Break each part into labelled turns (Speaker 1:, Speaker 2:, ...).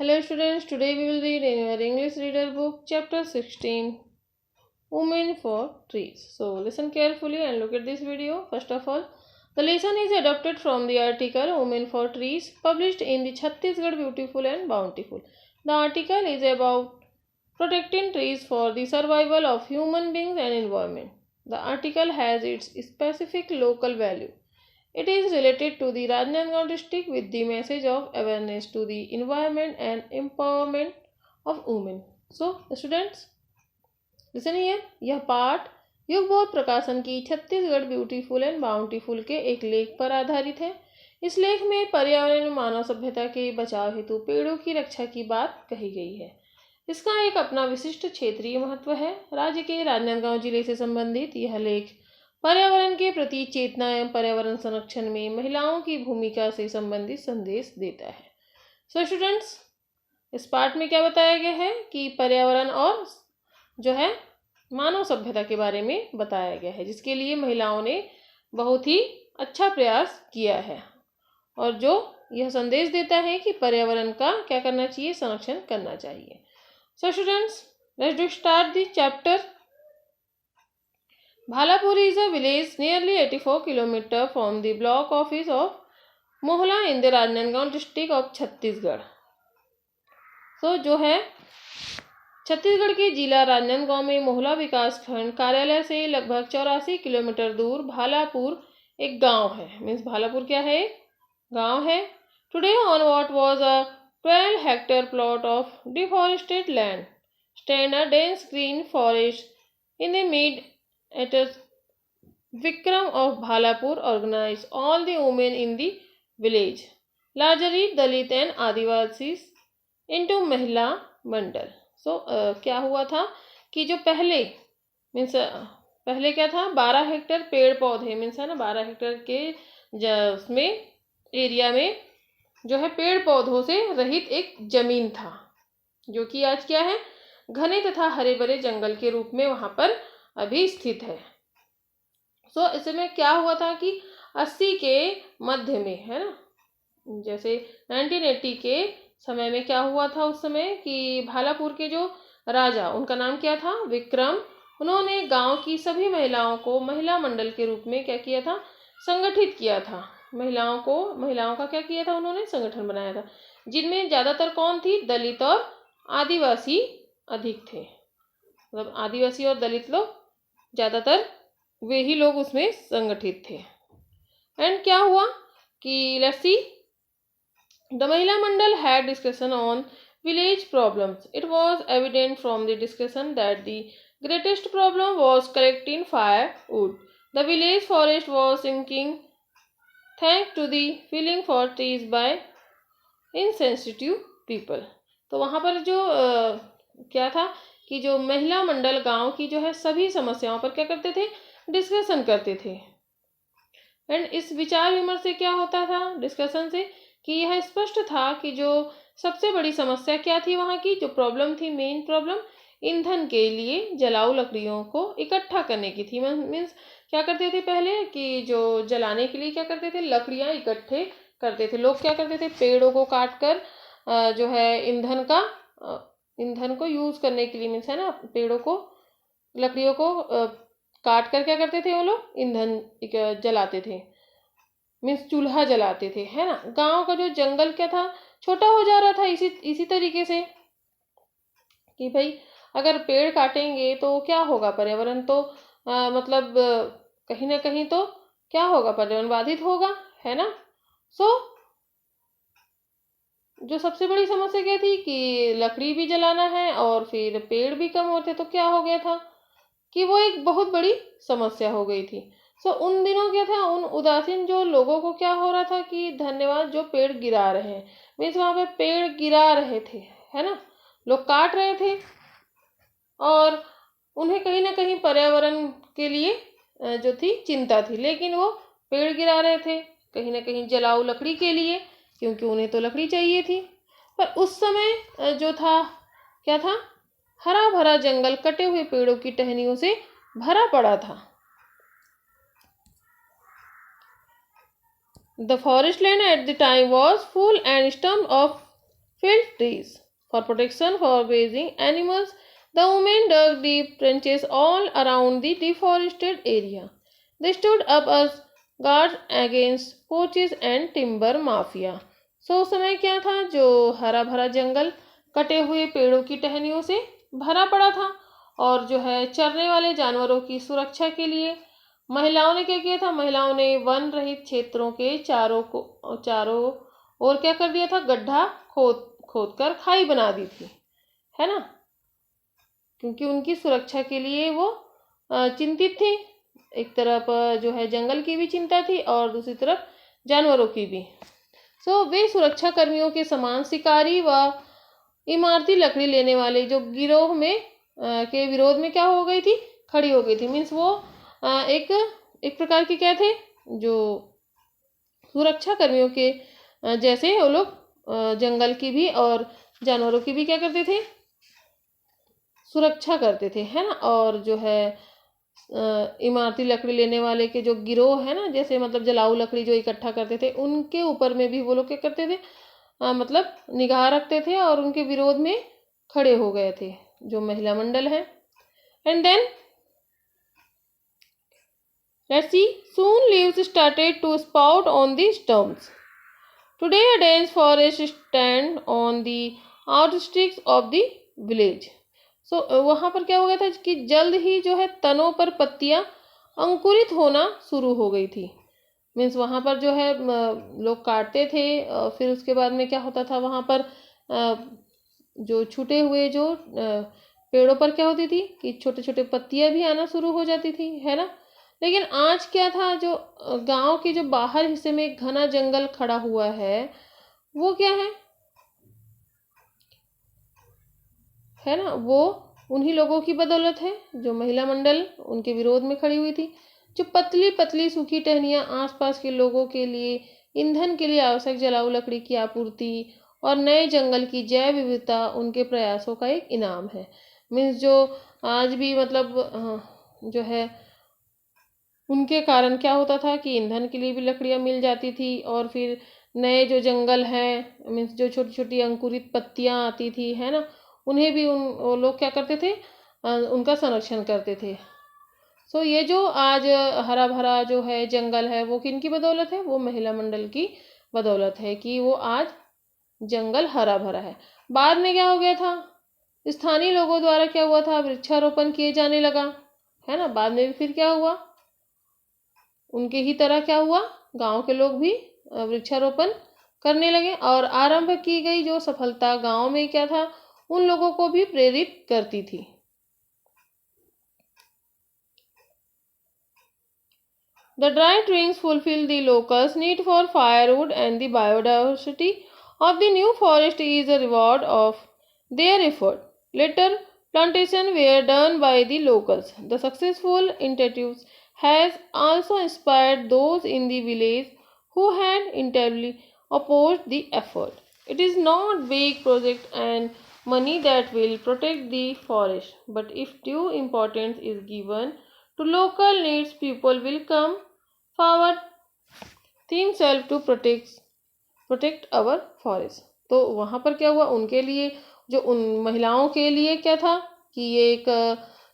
Speaker 1: Hello students, today we will read in our English reader book chapter 16 Women for Trees. So listen carefully and look at this video. First of all, the lesson is adapted from the article Women for Trees published in the Chhattisgarh Beautiful and Bountiful. The article is about protecting trees for the survival of human beings and environment. The article has its specific local value. It is related to the Rajnandgaon district with the message of awareness to the environment and empowerment of women. So, students, listen here. यह पाठ युगबोध प्रकाशन की Chhattisgarh beautiful and bountiful के एक लेख पर आधारित है। इस लेख में पर्यावरण और मानव सभ्यता के बचाव हेतु पेड़ों की रक्षा की बात कही गई है। इसका एक अपना विशिष्ट क्षेत्रीय महत्व है। राज्य के राजनांदगांव जिले से संबंधित यह लेख पर्यावरण के प्रति चेतना एवं पर्यावरण संरक्षण में महिलाओं की भूमिका से संबंधित संदेश देता है। सो स्टूडेंट्स, इस पाठ में क्या बताया गया है कि पर्यावरण और जो है मानव सभ्यता के बारे में बताया गया है, जिसके लिए महिलाओं ने बहुत ही अच्छा प्रयास किया है और जो यह संदेश देता है कि पर्यावरण का क्या करना चाहिए, संरक्षण करना चाहिए। So students, let's do start the chapter. Bhalapur is a village nearly 84 km from the block office of Mohla in the Rajnandgaon district of Chhattisgarh. So जो है छत्तीसगढ़ के जिला राजनांदगांव में मोहला विकास खंड कार्यालय से लगभग 84 किलोमीटर दूर भालापुर एक गांव है। मीन्स भालापुर क्या है? गांव है। Today on what was a 12 hectare plot of deforested land stand a dense green forest in the mid at a Vikram of Bhalapur organized all the women in the village, largely Dalit and Adivasis, into महिला मंडल. सो क्या हुआ था कि जो पहले means पहले क्या था, 12 हेक्टेयर पेड़ पौधे मीन्स है ना, 12 हेक्टेयर के उसमें एरिया में जो है पेड़ पौधों से रहित एक जमीन था, जो कि आज क्या है, घने तथा हरे भरे जंगल के रूप में वहां पर अभी स्थित है। सो इसमें क्या हुआ था कि 80 के मध्य में है ना, जैसे 1980 के समय में क्या हुआ था उस समय कि भालापुर के जो राजा, उनका नाम क्या था, विक्रम, उन्होंने गांव की सभी महिलाओं को महिला मंडल के रूप में क्या किया था, संगठित किया था। महिलाओं का क्या किया था, उन्होंने संगठन बनाया था, जिनमें ज्यादातर कौन थी, दलित और आदिवासी अधिक थे। मतलब आदिवासी और दलित लोग ज्यादातर वे ही लोग उसमें संगठित थे। एंड क्या हुआ कि let's see, the Mahila Mandal had discussion on village problems. It was evident from the discussion that the greatest problem was collecting firewood. The village forest was sinking thanks to the felling for trees by insensitive people. तो वहां पर जो क्या था कि जो महिला मंडल गांव की जो है सभी समस्याओं पर क्या करते थे, डिस्कशन करते थे। एंड इस विचार विमर्श से क्या होता था, डिस्कशन से, कि यह स्पष्ट था कि जो सबसे बड़ी समस्या क्या थी, वहां की जो प्रॉब्लम थी, मेन प्रॉब्लम ईंधन के लिए जलाऊ लकड़ियों को इकट्ठा करने की थी। मीन्स क्या करते थे पहले कि जो जलाने के लिए क्या करते थे, लकड़ियां इकट्ठे करते थे। लोग क्या करते थे, पेड़ों को काट कर जो है ईंधन को यूज करने के लिए, मीन्स है ना, पेड़ों को, लकड़ियों को काट कर क्या करते थे, वो लोग ईंधन जलाते थे, मीन्स चूल्हा जलाते थे, है ना। गांव का जो जंगल क्या था, छोटा हो जा रहा था इसी तरीके से कि भाई अगर पेड़ काटेंगे तो क्या होगा, पर्यावरण तो मतलब कहीं ना कहीं तो क्या होगा, पर्यावरण बाधित होगा, है ना। सो जो सबसे बड़ी समस्या क्या थी कि लकड़ी भी जलाना है और फिर पेड़ भी कम होते, तो क्या हो गया था कि वो एक बहुत बड़ी समस्या हो गई थी। सो उन दिनों क्या था, उन उदासीन जो लोगों को क्या हो रहा था कि धन्यवाद जो पेड़ गिरा रहे हैं, मीन्स वहां पे पेड़ गिरा रहे थे, है ना, लोग काट रहे थे और उन्हें कहीं ना कहीं पर्यावरण के लिए जो थी चिंता थी, लेकिन वो पेड़ गिरा रहे थे कहीं ना कहीं जलाऊ लकड़ी के लिए, क्योंकि उन्हें तो लकड़ी चाहिए थी। पर उस समय जो था क्या था, हरा भरा जंगल कटे हुए पेड़ों की टहनियों से भरा पड़ा था। The forest land at the time was full and stump of felled trees. For protection for grazing animals, the women dug deep trenches all around the deforested area. They stood up as guards against poachers and timber mafia. So उस समय क्या था, जो हरा भरा जंगल कटे हुए पेड़ों की टहनियों से भरा पड़ा था, और जो है चरने वाले जानवरों की सुरक्षा के लिए महिलाओं ने क्या किया था, महिलाओं ने वन रहित क्षेत्रों के चारों और क्या कर दिया था, गड्ढा खोद खोद कर खाई बना दी थी, है ना, क्योंकि उनकी सुरक्षा के लिए वो चिंतित थी। एक तरफ जो है जंगल की भी चिंता थी और दूसरी तरफ जानवरों की भी। सो वे सुरक्षा कर्मियों के समान शिकारी व इमारती लकड़ी लेने वाले जो गिरोह में के विरोध में क्या हो गई थी, खड़ी हो गई थी। मीन्स वो एक प्रकार के क्या थे, जो सुरक्षा कर्मियों के जैसे वो लोग जंगल की भी और जानवरों की भी क्या करते थे, सुरक्षा करते थे, है ना। और जो है इमारती लकड़ी लेने वाले के जो गिरोह है ना, जैसे मतलब जलाऊ लकड़ी जो इकट्ठा करते थे, उनके ऊपर में भी वो लोग क्या करते थे, मतलब निगाह रखते थे और उनके विरोध में खड़े हो गए थे जो महिला मंडल है। And then let's see, soon leaves started to sprout on the stumps. Today a dense forest stand on the outskirts of the village. So वहाँ पर क्या हो गया था कि जल्द ही जो है तनों पर पत्तियां अंकुरित होना शुरू हो गई थी। मीन्स वहाँ पर जो है लोग काटते थे, फिर उसके बाद में क्या होता था, वहाँ पर जो छूटे हुए जो पेड़ों पर क्या होती थी कि छोटे छोटे पत्तियां भी आना शुरू हो जाती थी, है ना। लेकिन आज क्या था, जो गांव के जो बाहर हिस्से में एक घना जंगल खड़ा हुआ है, वो क्या है ना, वो उन्हीं लोगों की बदौलत है जो महिला मंडल उनके विरोध में खड़ी हुई थी। जो पतली पतली सूखी टहनियाँ आसपास के लोगों के लिए ईंधन के लिए आवश्यक जलाऊ लकड़ी की आपूर्ति और नए जंगल की जैव विविधता उनके प्रयासों का एक इनाम है। मीन्स जो आज भी मतलब जो है उनके कारण क्या होता था कि ईंधन के लिए भी लकड़ियाँ मिल जाती थी, और फिर नए जो जंगल है, मीन्स जो छोटी छोटी अंकुरित पत्तियाँ आती थी, है ना, उन्हें भी वो लोग क्या करते थे, उनका संरक्षण करते थे। सो ये जो आज हरा भरा जो है जंगल है, वो किन की बदौलत है, वो महिला मंडल की बदौलत है कि वो आज जंगल हरा भरा है। बाद में क्या हो गया था, स्थानीय लोगों द्वारा क्या हुआ था, वृक्षारोपण किए जाने लगा, है ना। बाद में भी फिर क्या हुआ, उनके ही तरह क्या हुआ, गांव के लोग भी वृक्षारोपण करने लगे, और आरंभ की गई जो सफलता गांव में क्या था, उन लोगों को भी प्रेरित करती थी। The dry trees fulfill the locals' need for firewood, and the biodiversity of the new forest is a reward of their effort. Later plantations were done by the locals. The successful initiatives has also inspired those in the village who had entirely opposed the effort. It is not big project and money that will protect the forest, but if due importance is given to local needs, people will come forward themselves to protect our forest. तो वहाँ पर क्या हुआ, उनके लिए जो उन महिलाओं के लिए क्या था कि ये एक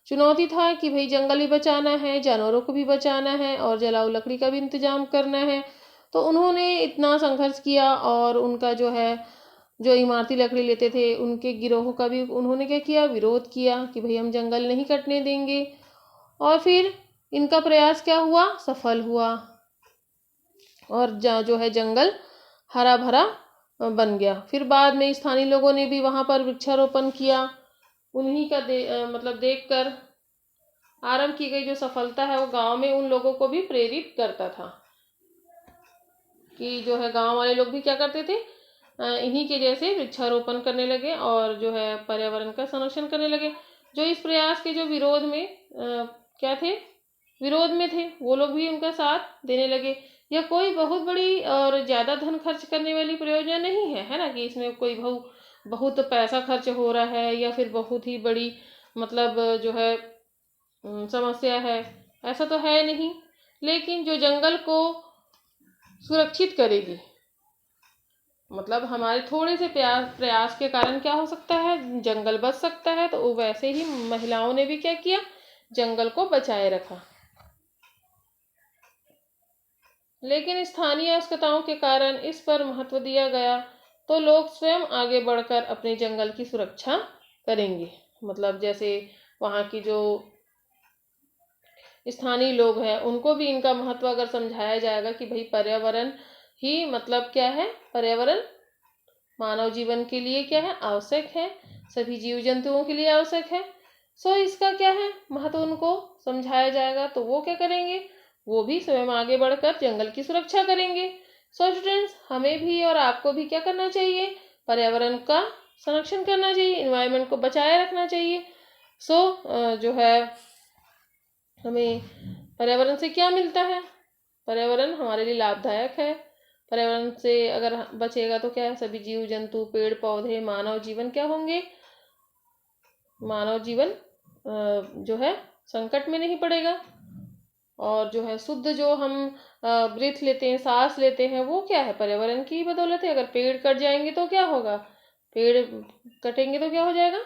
Speaker 1: चुनौती था कि भाई जंगल भी बचाना है, जानवरों को भी बचाना है और जलाऊ लकड़ी का भी इंतजाम करना है। तो उन्होंने इतना संघर्ष किया, और उनका जो है जो इमारती लकड़ी लेते थे उनके गिरोह का भी उन्होंने क्या किया, विरोध किया कि भाई हम जंगल नहीं कटने देंगे। और फिर इनका प्रयास क्या हुआ, सफल हुआ, और जो है जंगल हरा भरा बन गया। फिर बाद में स्थानीय लोगों ने भी वहाँ पर वृक्षारोपण किया। उन्हीं का मतलब देखकर आरंभ की गई जो सफलता है, वो गांव में उन लोगों को भी प्रेरित करता था कि जो है गांव वाले लोग भी क्या करते थे, इन्हीं के जैसे वृक्षारोपण करने लगे और जो है पर्यावरण का संरक्षण करने लगे। जो इस प्रयास के जो विरोध में क्या थे, विरोध में थे, वो लोग भी उनका साथ देने लगे। यह कोई बहुत बड़ी और ज़्यादा धन खर्च करने वाली परियोजना नहीं है, है ना, कि इसमें कोई बहुत पैसा खर्च हो रहा है या फिर बहुत ही बड़ी मतलब जो है समस्या है, ऐसा तो है नहीं। लेकिन जो जंगल को सुरक्षित करेगी, मतलब हमारे थोड़े से प्रयास के कारण क्या हो सकता है, जंगल बच सकता है। तो वैसे ही महिलाओं ने भी क्या किया, जंगल को बचाए रखा। लेकिन स्थानीय आवश्यकताओं के कारण इस पर महत्व दिया गया, तो लोग स्वयं आगे बढ़कर अपने जंगल की सुरक्षा करेंगे। मतलब जैसे वहाँ की जो स्थानीय लोग हैं उनको भी इनका महत्व अगर समझाया जाएगा कि भाई पर्यावरण ही मतलब क्या है, पर्यावरण मानव जीवन के लिए क्या है, आवश्यक है, सभी जीव जंतुओं के लिए आवश्यक है। सो इसका क्या है महत्व उनको समझाया जाएगा, तो वो क्या करेंगे, वो भी स्वयं आगे बढ़कर जंगल की सुरक्षा करेंगे। सो स्टूडेंट्स, हमें भी और आपको भी क्या करना चाहिए, पर्यावरण का संरक्षण करना चाहिए, इन्वायरमेंट को बचाए रखना चाहिए। सो जो है हमें पर्यावरण से क्या मिलता है, पर्यावरण हमारे लिए लाभदायक है। पर्यावरण से अगर बचेगा तो क्या है, सभी जीव जंतु, पेड़ पौधे, मानव जीवन क्या होंगे, मानव जीवन जो है संकट में नहीं पड़ेगा। और जो है शुद्ध जो हम ब्रीथ लेते हैं, सांस लेते हैं, वो क्या है, पर्यावरण की बदौलत है। अगर पेड़ कट जाएंगे तो क्या होगा, पेड़ कटेंगे तो क्या हो जाएगा,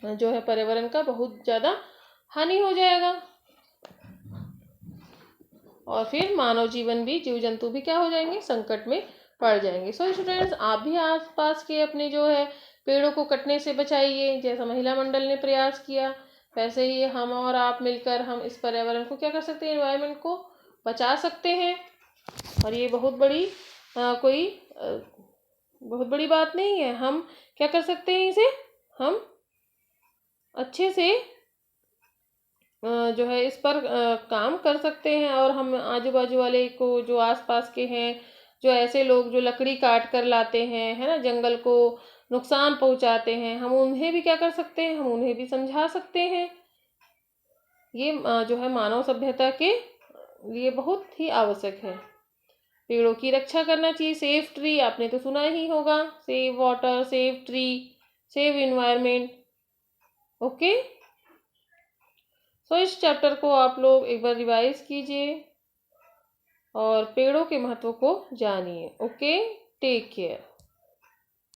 Speaker 1: जो है पर्यावरण का बहुत ज़्यादा हानि हो जाएगा। और फिर मानव जीवन भी, जीव जंतु भी क्या हो जाएंगे, संकट में पड़ जाएंगे। सो स्टूडेंट्स, आप भी आसपास के अपने जो है पेड़ों को कटने से बचाइए। जैसा महिला मंडल ने प्रयास किया, वैसे ही हम और आप मिलकर हम इस पर्यावरण को क्या कर सकते हैं, एनवायरनमेंट को बचा सकते हैं। और ये बहुत बड़ी कोई बहुत बड़ी बात नहीं है। हम क्या कर सकते हैं, इसे हम अच्छे से जो है इस पर काम कर सकते हैं। और हम आजू बाजू वाले को, जो आसपास के हैं, जो ऐसे लोग जो लकड़ी काट कर लाते हैं, है ना, जंगल को नुकसान पहुंचाते हैं, हम उन्हें भी क्या कर सकते हैं, हम उन्हें भी समझा सकते हैं। ये जो है मानव सभ्यता के लिए बहुत ही आवश्यक है। पेड़ों की रक्षा करना चाहिए। सेव ट्री आपने तो सुना ही होगा, save water, save tree, save environment. Okay, so इस चैप्टर को आप लोग एक बार रिवाइज कीजिए और पेड़ों के महत्व को जानिए। Okay, take care.